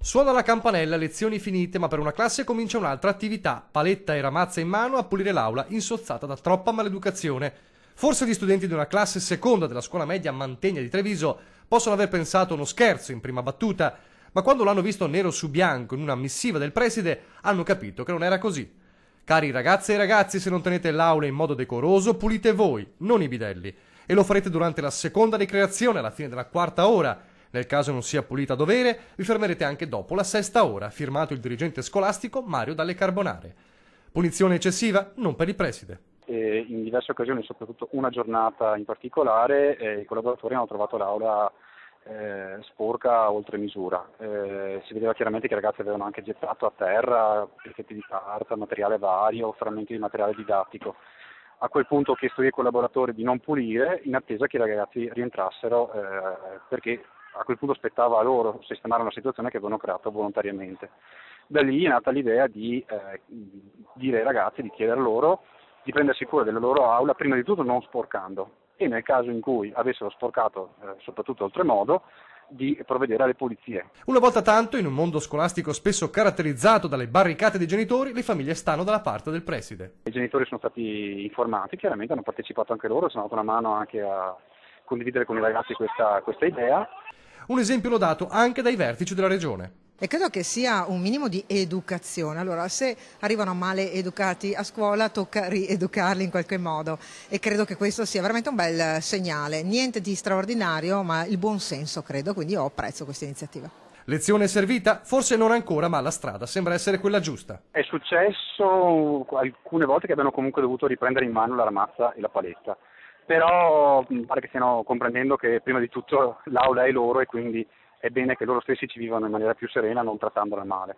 Suona la campanella, lezioni finite, ma per una classe comincia un'altra attività. Paletta e ramazza in mano a pulire l'aula, insozzata da troppa maleducazione. Forse gli studenti di una classe seconda della scuola media Mantegna di Treviso possono aver pensato uno scherzo in prima battuta, ma quando l'hanno visto nero su bianco in una missiva del preside hanno capito che non era così. Cari ragazze e ragazzi, se non tenete l'aula in modo decoroso, pulite voi, non i bidelli. E lo farete durante la seconda ricreazione, alla fine della quarta ora. Nel caso non sia pulita a dovere, vi fermerete anche dopo la sesta ora, firmato il dirigente scolastico Mario Dalle Carbonare. Punizione eccessiva? Non per il preside. In diverse occasioni, soprattutto una giornata in particolare, i collaboratori hanno trovato l'aula sporca oltre misura. Si vedeva chiaramente che i ragazzi avevano anche gettato a terra pezzetti di carta, materiale vario, frammenti di materiale didattico. A quel punto ho chiesto ai collaboratori di non pulire in attesa che i ragazzi rientrassero perché a quel punto spettava a loro sistemare una situazione che avevano creato volontariamente. Da lì è nata l'idea di dire ai ragazzi, di chiedere loro di prendersi cura della loro aula, prima di tutto non sporcando, e nel caso in cui avessero sporcato, soprattutto oltremodo, di provvedere alle pulizie. Una volta tanto, in un mondo scolastico spesso caratterizzato dalle barricate dei genitori, le famiglie stanno dalla parte del preside. I genitori sono stati informati, chiaramente hanno partecipato anche loro, sono dato una mano anche a condividere con i ragazzi questa idea. Un esempio lodato anche dai vertici della regione. E credo che sia un minimo di educazione. Allora, se arrivano male educati a scuola, tocca rieducarli in qualche modo, e credo che questo sia veramente un bel segnale. Niente di straordinario, ma il buon senso, credo, quindi io apprezzo questa iniziativa. Lezione servita? Forse non ancora, ma la strada sembra essere quella giusta. È successo alcune volte che abbiano comunque dovuto riprendere in mano la ramazza e la paletta, però mi pare che stiano comprendendo che prima di tutto l'aula è loro e quindi è bene che loro stessi ci vivano in maniera più serena, non trattandola male.